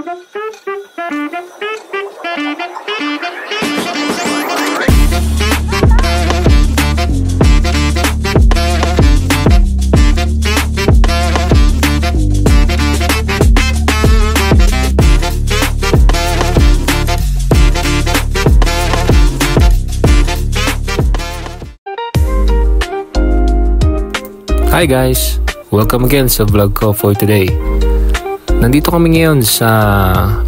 Hi guys! Welcome again sa vlog ko for today. Nandito kami ngayon sa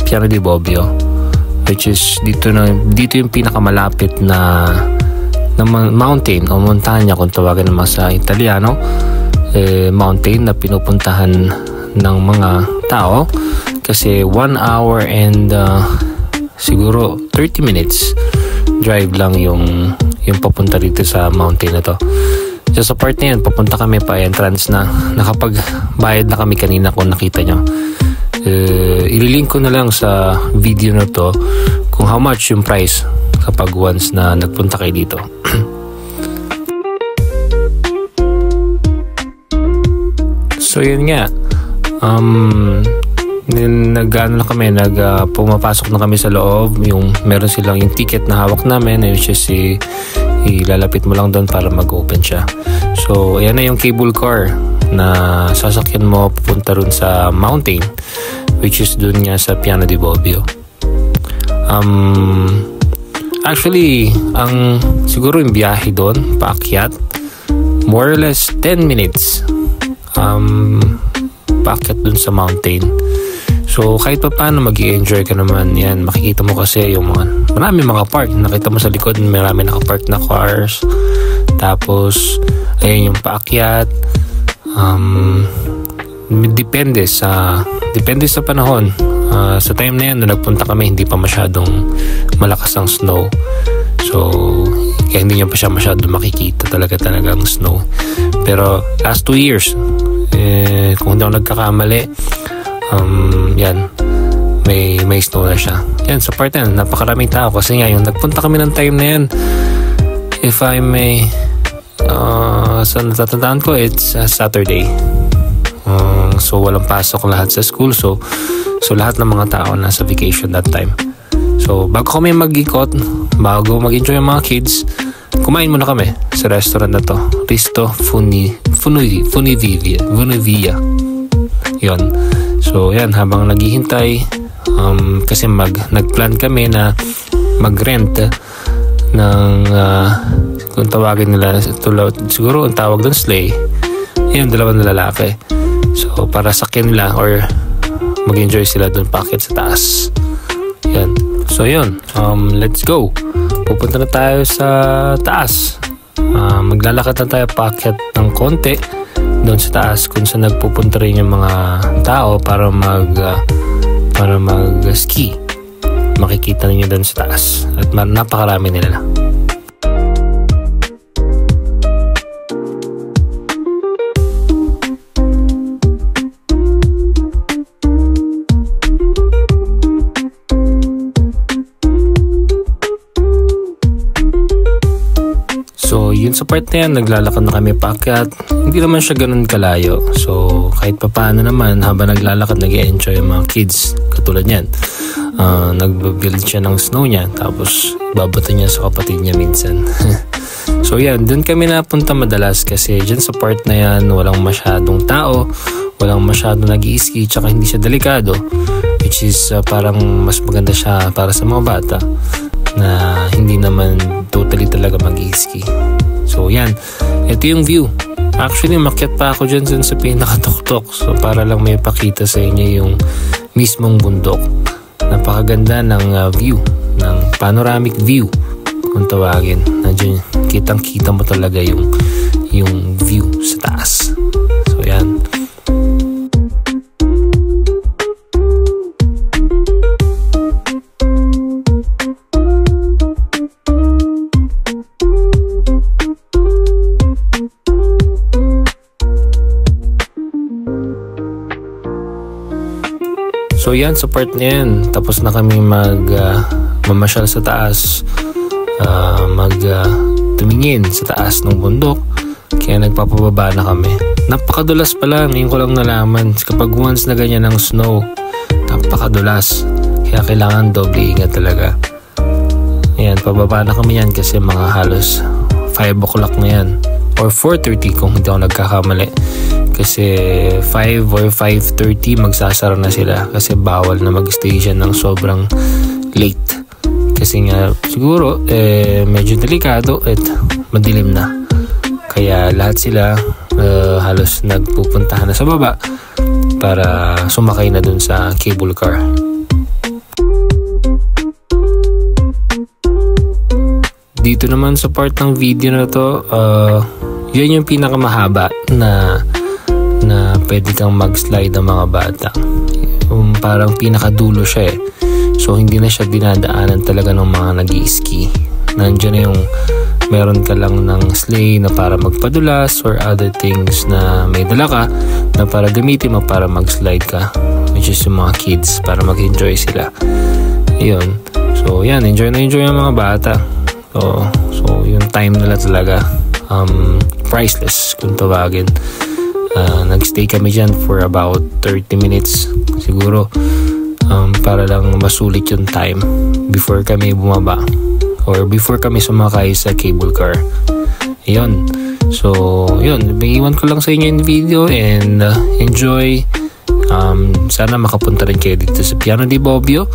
Piano di Bobbio, which is dito yung pinakamalapit na mountain o montanya kung tawagan naman sa Italiano. Mountain na pinupuntahan ng mga tao kasi 1 hour and siguro 30 minutes drive lang yung papunta dito sa mountain na to. So, sa part na yan, papunta kami pa entrance na. Nakapagbayad na kami kanina kung nakita nyo. Ililink ko na lang sa video na to kung how much yung price kapag once na nagpunta kayo dito. So yun nga, pumapasok na kami sa loob. Meron silang yung ticket na hawak namin, which is ilalapit mo lang doon para mag-open siya. So ayan na yung cable car na sasakyan mo pupunta rin sa mountain, which is doon nga sa Piano di Bobbio. Actually, siguro yung biyahe doon paakyat, more or less 10 minutes paakyat doon sa mountain. So kahit pa paano mag-i-enjoy ka naman yan. Makikita mo kasi yung marami mga park. Nakita mo sa likod, marami nakapark na cars. Tapos ayun yung paakyat. Depende sa panahon. Sa time na yan, nung nagpunta kami, hindi pa masyadong malakas ang snow. So kaya hindi niya pa siya masyadong makikita talagang snow. Pero last 2 years, kung hindi ako nagkakamali, yan, may snow na siya. Yan, sa part na yan, napakaraming tao kasi nga yung nagpunta kami ng time na yan, if I may, sa natatandaan ko, it's Saturday. So walang pasok lahat sa school, so lahat ng mga tao nasa vacation that time. So bago kami mag-ikot, bago mag-enjoy yung mga kids, kumain muna kami sa restaurant na to, Risto Funivia. Yon. So yan, habang naghihintay, kasi nagplan kami na mag-rent ng kung tawagin nila, siguro ang tawag doon sleigh. Yan, 2 na lalaki. So para sakyan nila or mag-enjoy sila doon paakyat sa taas. Yan. So yun, let's go. Pupunta na tayo sa taas. Maglalakad na tayo paakyat ng konti doon sa taas kung saan nagpupunta rin yung mga tao para mag-ski. Makikita niyo doon sa taas at napakarami nila. So yun, sa part na yan, naglalakad na kami paakyat. Hindi naman siya ganun kalayo. So kahit pa paano naman, habang naglalakad, nag-enjoy yung mga kids. Katulad yan, nagbabuild siya ng snow niya, tapos babato niya sa kapatid niya minsan. So yan, dun kami napunta madalas kasi dyan sa part na yan, walang masyadong tao, walang masyadong nag-i-ski, tsaka hindi siya delikado, which is parang mas maganda siya para sa mga bata na hindi naman totally talaga mag-i-ski. So yan, ito yung view. Actually, makyat pa ako dyan sa pinakatuktok, so para lang may pakita sa inyo yung mismong bundok. Napakaganda ng view, ng panoramic view kung tawagin. Nandiyan, kitang-kita mo talaga yung view sa taas. So yan. So yan, sa part na yan, tapos na kami mamasyal sa taas, tumingin sa taas ng bundok, kaya nagpapababa na kami. Napakadulas pala, ngayon ko lang nalaman, kapag once na ganyan ng snow, napakadulas. Kaya kailangan doble ingat talaga. Ayan, pababa na kami yan kasi mga halos 5 o'clock na yan. Or 4:30 kung hindi ako nagkakamali. Kasi 5 or 5:30 magsasara na sila kasi bawal na mag-station ng sobrang late. Kasi nga siguro medyo delikado at madilim na. Kaya lahat sila halos nagpupuntahan na sa baba para sumakay na dun sa cable car. Dito naman sa part ng video na to, yun yung pinakamahaba na pwede kang mag-slide ng mga bata. Parang pinakadulo siya eh. So hindi na siya dinadaanan talaga ng mga nag-i-ski. Nandiyan na yung meron ka lang ng sleigh na para magpadulas or other things na may dala ka na para gamitin mo para mag-slide ka, which is yung mga kids para mag-enjoy sila. Ayun. So yan, enjoy na enjoy ang mga bata. So yung time nila talaga priceless kung tawagin. Nagstay kami dyan for about 30 minutes siguro para lang masulit yung time before kami bumaba or before kami sumakay sa cable car. Ayun. So yun, iwan ko lang sa inyo yung video and enjoy. Sana makapunta rin kayo dito sa Piano di Bobbio.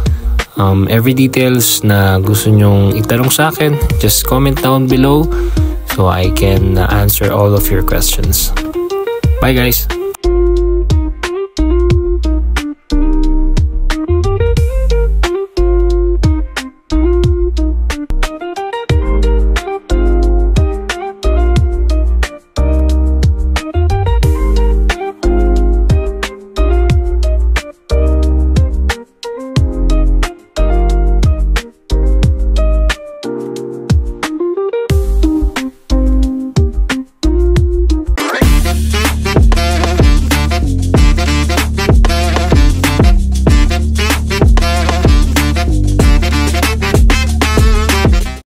Every details na gusto nyong itanong sa akin, just comment down below so I can answer all of your questions. Bye guys!